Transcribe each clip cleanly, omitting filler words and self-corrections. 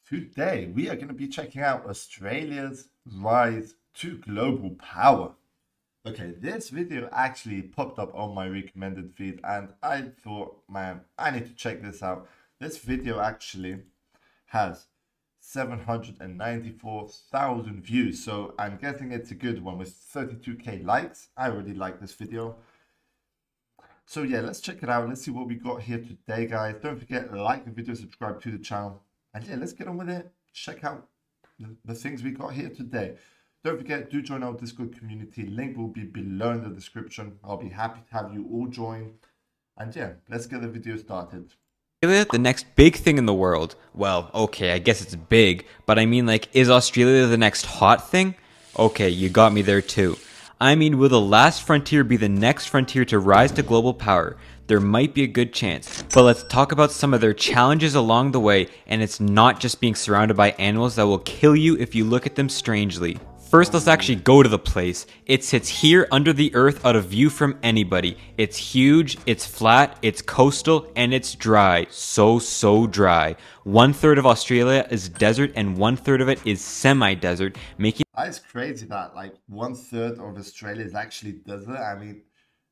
Today we are going to be checking out Australia's rise to global power. Okay, this video actually popped up on my recommended feed and I thought, man, I need to check this out. This video actually has 794,000 views, so I'm guessing it's a good one with 32k likes. I already like this video. So yeah, let's check it out. Let's see what we got here today, guys. Don't forget to like the video, subscribe to the channel. And yeah, let's get on with it. Check out the things we got here today. Don't forget, do join our Discord community. Link will be below in the description. I'll be happy to have you all join. And yeah, let's get the video started. Australia the next big thing in the world? Well, okay, I guess it's big, but I mean, like, is Australia the next hot thing? Okay, you got me there too. I mean, will the last frontier be the next frontier to rise to global power? There might be a good chance, but let's talk about some of their challenges along the way, and it's not just being surrounded by animals that will kill you if you look at them strangely. First, let's actually go to the place. It sits here under the earth out of view from anybody. It's huge, it's flat, it's coastal, and it's dry. So dry. 1/3 of Australia is desert and 1/3 of it is semi-desert, making It's crazy that like 1/3 of Australia is actually desert. I mean,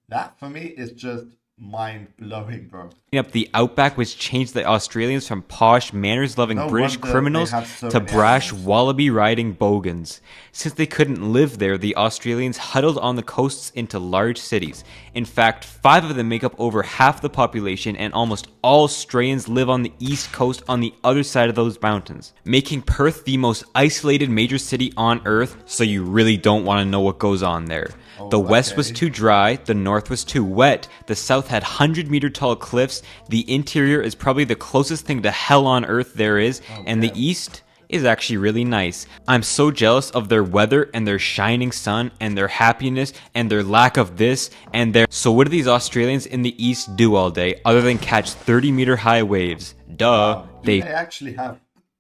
that for me is just mind-blowing, bro. up the outback, which changed the Australians from posh, manners-loving British criminals to brash, wallaby-riding bogans. Since they couldn't live there, the Australians huddled on the coasts into large cities. In fact, 5 of them make up over half the population, and almost all Australians live on the east coast on the other side of those mountains, making Perth the most isolated major city on Earth, so you really don't want to know what goes on there. The west was too dry, the north was too wet, the south had 100-meter tall cliffs, the interior is probably the closest thing to hell on earth there is, and the east is actually really nice. I'm so jealous of their weather and their shining sun and their happiness and their lack of this and their... So what do these Australians in the east do all day other than catch 30-meter high waves? Duh. They actually have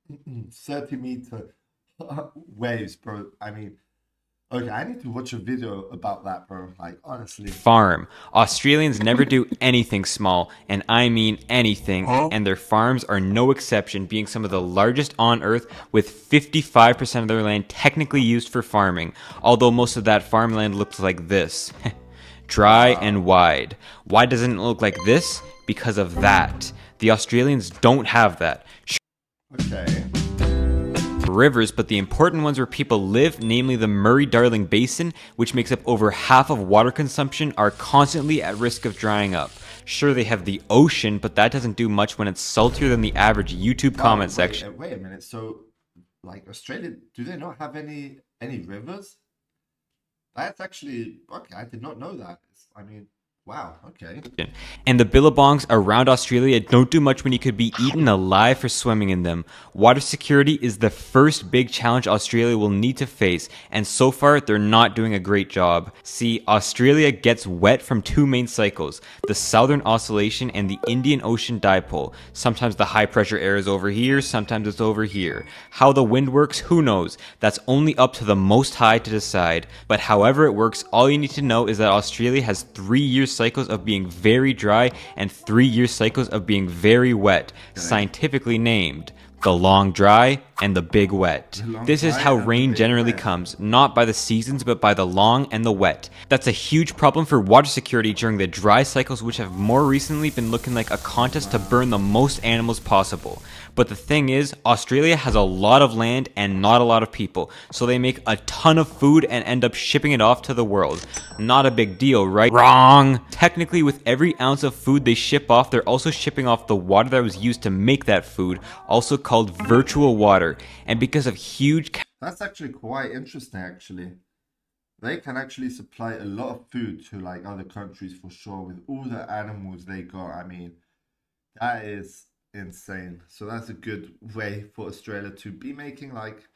30-meter waves, bro. I mean... Okay, I need to watch a video about that, bro. Like, honestly. Farm. Australians never do anything small, and I mean anything, and their farms are no exception, being some of the largest on Earth, with 55% of their land technically used for farming, although most of that farmland looks like this. Dry and wide. Why doesn't it look like this? Because of that. The Australians don't have that. Okay. Rivers, but the important ones where people live, namely the Murray-Darling Basin, which makes up over half of water consumption, are constantly at risk of drying up. Sure, they have the ocean, but that doesn't do much when it's saltier than the average YouTube comment section. Wait a minute, so, like, Australia, do they not have any rivers? That's actually, okay, I did not know that. I mean... Wow, okay. And the billabongs around Australia don't do much when you could be eaten alive for swimming in them. Water security is the first big challenge Australia will need to face, and so far they're not doing a great job. See, Australia gets wet from 2 main cycles, the Southern Oscillation and the Indian Ocean Dipole. Sometimes the high pressure air is over here, sometimes it's over here. How the wind works, who knows? That's only up to the Most High to decide. But however it works, all you need to know is that Australia has 3 years cycles of being very dry and 3-year cycles of being very wet, scientifically named the long dry and the big wet. This is how rain generally comes, not by the seasons but by the long and the wet. That's a huge problem for water security during the dry cycles, which have more recently been looking like a contest to burn the most animals possible. But the thing is, Australia has a lot of land and not a lot of people, so they make a ton of food and end up shipping it off to the world. Not a big deal, right? Wrong! Technically, with every ounce of food they ship off, they're also shipping off the water that was used to make that food, also called virtual water. And because of huge... That's actually quite interesting, actually. They can actually supply a lot of food to, like, other countries for sure, with all the animals they got. I mean, that is... insane. So that's a good way for Australia to be making like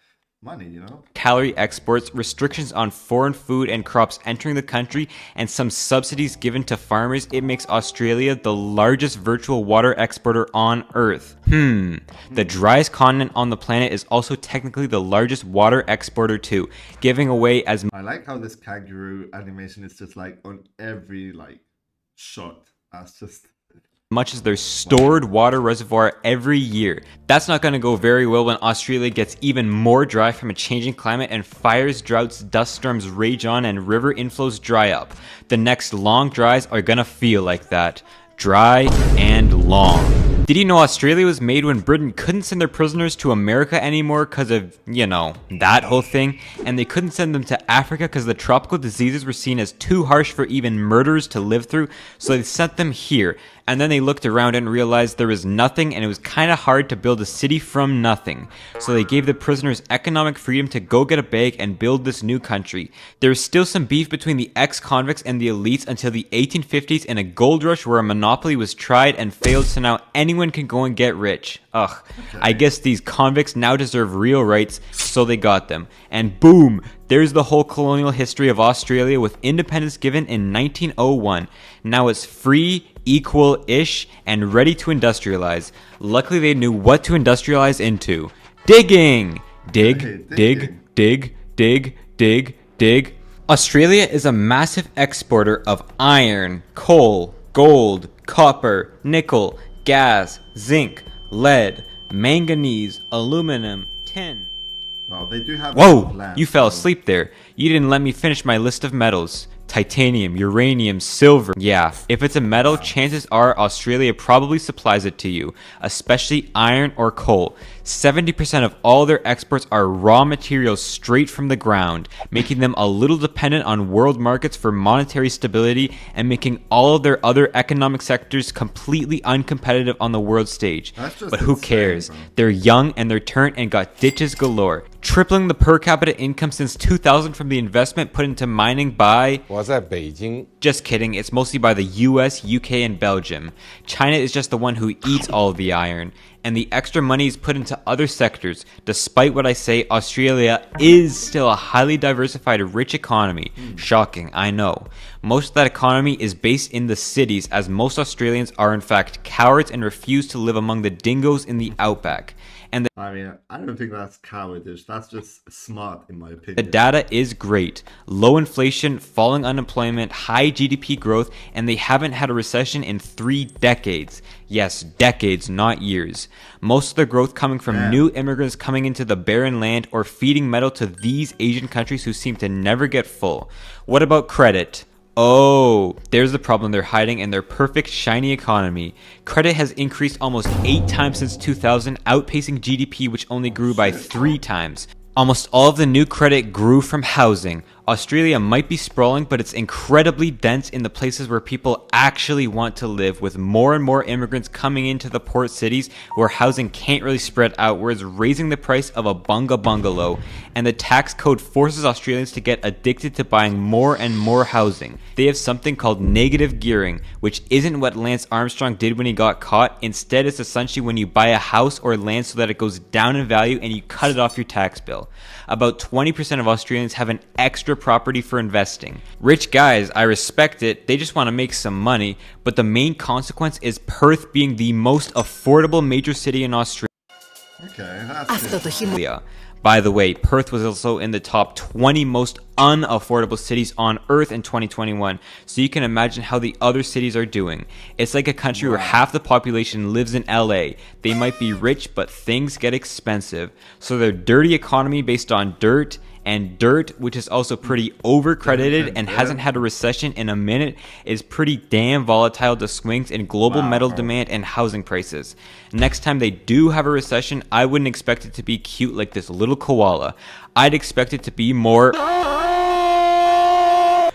money, you know? Calorie exports, restrictions on foreign food and crops entering the country, and some subsidies given to farmers, it makes Australia the largest virtual water exporter on Earth. The driest continent on the planet is also technically the largest water exporter too, giving away as... I like how this kangaroo animation is just like on every like shot. That's just... much as their stored water reservoir every year. That's not going to go very well when Australia gets even more dry from a changing climate and fires, droughts, dust storms rage on and river inflows dry up. The next long dries are going to feel like that. Dry and long. Did you know Australia was made when Britain couldn't send their prisoners to America anymore because of, you know, that whole thing? And they couldn't send them to Africa because the tropical diseases were seen as too harsh for even murderers to live through, so they sent them here. And then they looked around and realized there was nothing and it was kind of hard to build a city from nothing. So they gave the prisoners economic freedom to go get a bag and build this new country. There was still some beef between the ex-convicts and the elites until the 1850s in a gold rush where a monopoly was tried and failed, so now anyone can go and get rich. Ugh, I guess these convicts now deserve real rights, so they got them. And boom, there's the whole colonial history of Australia with independence given in 1901. Now it's free, equal-ish, and ready to industrialize. Luckily they knew what to industrialize into. Digging! Dig, dig, dig, dig, dig, dig. Australia is a massive exporter of iron, coal, gold, copper, nickel, gas, zinc, lead, manganese, aluminum, tin. Well, they do have Whoa! land, You fell so- asleep there. You didn't let me finish my list of metals. Titanium, uranium, silver. Yeah, if it's a metal, chances are Australia probably supplies it to you, especially iron or coal. 70% of all their exports are raw materials straight from the ground, making them a little dependent on world markets for monetary stability and making all of their other economic sectors completely uncompetitive on the world stage. That's just But who insane, cares? bro. They're young and they're turnt and got ditches galore. Tripling the per capita income since 2000 from the investment put into mining by... 我在北京 Just kidding, it's mostly by the US, UK, and Belgium. China is just the one who eats all of the iron. And the extra money is put into other sectors. Despite what I say, Australia is still a highly diversified, rich economy. Shocking, I know. Most of that economy is based in the cities, as most Australians are in fact cowards and refuse to live among the dingoes in the outback. And the I mean, I don't think that's cowardice. That's just smart, in my The opinion. data is great. Low inflation, falling unemployment, high GDP growth, and they haven't had a recession in 3 decades. Yes, decades, not years. Most of the growth coming from Yeah. new immigrants coming into the barren land or feeding metal to these Asian countries who seem to never get full. What about credit? Oh, there's the problem they're hiding in their perfect shiny economy. Credit has increased almost 8 times since 2000, outpacing GDP, which only grew by 3 times. Almost all of the new credit grew from housing. Australia might be sprawling, but it's incredibly dense in the places where people actually want to live, with more and more immigrants coming into the port cities where housing can't really spread outwards, raising the price of a bungalow, and the tax code forces Australians to get addicted to buying more and more housing. They have something called negative gearing, which isn't what Lance Armstrong did when he got caught. Instead, it's essentially when you buy a house or land so that it goes down in value and you cut it off your tax bill. About 20% of Australians have an extra property for investing. Rich guys, I respect it, they just want to make some money, but the main consequence is Perth being the most affordable major city in Australia. Okay, that's good. By the way, Perth was also in the top 20 most unaffordable cities on Earth in 2021, so you can imagine how the other cities are doing. It's like a country where half the population lives in LA. They might be rich, but things get expensive. So their dirty economy based on dirt, and dirt, which is also pretty overcredited and hasn't had a recession in a minute, is pretty damn volatile to swings in global metal demand and housing prices. Next time they do have a recession, I wouldn't expect it to be cute like this little koala. I'd expect it to be more...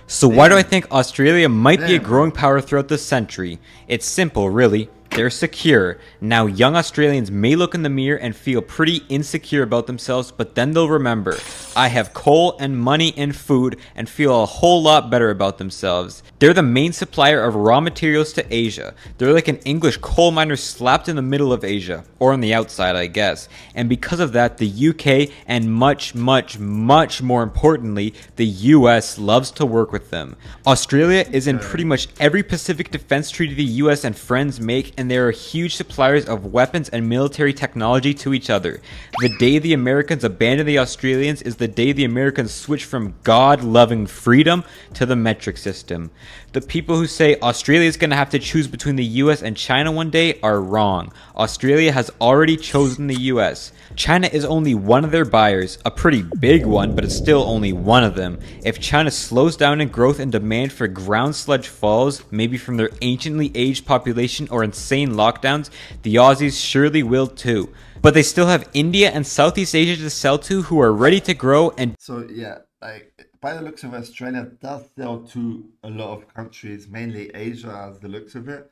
So why do I think Australia might be a growing power throughout the century? It's simple, really. They're secure. Now, young Australians may look in the mirror and feel pretty insecure about themselves, but then they'll remember, I have coal and money and food, and feel a whole lot better about themselves. They're the main supplier of raw materials to Asia. They're like an English coal miner slapped in the middle of Asia, or on the outside, I guess. And because of that, the UK, and much more importantly, the US loves to work with them. Australia is in pretty much every Pacific Defense Treaty the US and friends make, and and they are huge suppliers of weapons and military technology to each other. The day the Americans abandon the Australians is the day the Americans switch from God-loving freedom to the metric system. The people who say Australia is going to have to choose between the US and China one day are wrong. Australia has already chosen the US. China is only one of their buyers, a pretty big one, but it's still only one of them. If China slows down in growth and demand for ground sludge falls, maybe from their anciently aged population or insane lockdowns, the Aussies surely will too. But they still have India and Southeast Asia to sell to, who are ready to grow. And so yeah, like by the looks of it, Australia does sell to a lot of countries, mainly Asia as the looks of it.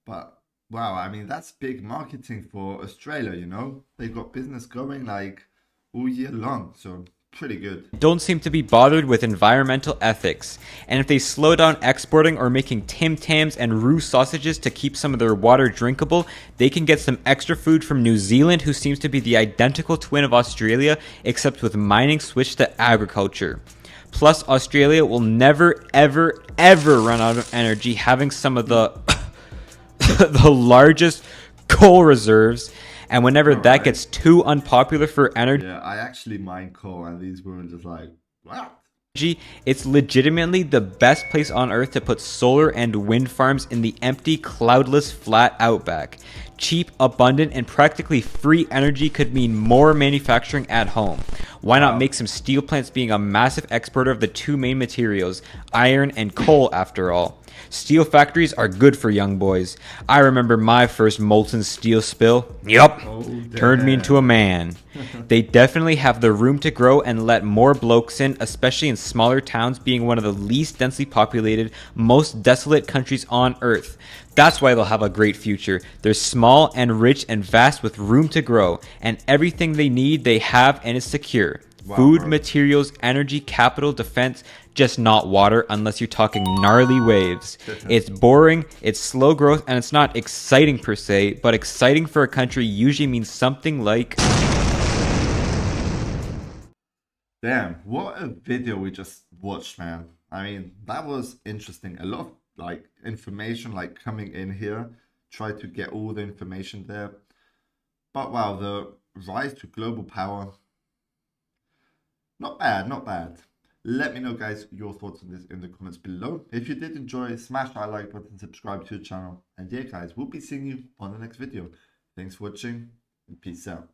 But wow, I mean, that's big marketing for Australia, you know? They've got business going like all year long, so pretty good. Don't seem to be bothered with environmental ethics. And if they slow down exporting or making Tim Tams and roux sausages to keep some of their water drinkable, they can get some extra food from New Zealand, who seems to be the identical twin of Australia, except with mining switched to agriculture. Plus, Australia will never, ever, ever run out of energy, having some of the the largest coal reserves, and whenever that gets too unpopular for energy, yeah, I actually mine coal, and these women just like, what? It's legitimately the best place on earth to put solar and wind farms in the empty, cloudless, flat outback. Cheap, abundant, and practically free energy could mean more manufacturing at home. Why not make some steel plants, being a massive exporter of the two main materials, iron and coal after all? Steel factories are good for young boys. I remember my first molten steel spill. Yup, turned me into a man. They definitely have the room to grow and let more blokes in, especially in smaller towns, being one of the least densely populated, most desolate countries on earth. That's why they'll have a great future. They're small and rich and vast with room to grow, and everything they need they have and is secure. Wow, food, materials, energy, capital, defense, just not water unless you're talking gnarly waves. It's boring, it's slow growth, and it's not exciting per se, but exciting for a country usually means something like... Damn, what a video we just watched, man. I mean, that was interesting. A lot of like information like coming in here. Try to get all the information there. But wow, the rise to global power. Not bad, not bad. Let me know, guys, your thoughts on this in the comments below. If you did enjoy, smash that like button, subscribe to the channel. And yeah, guys, we'll be seeing you on the next video. Thanks for watching, and peace out.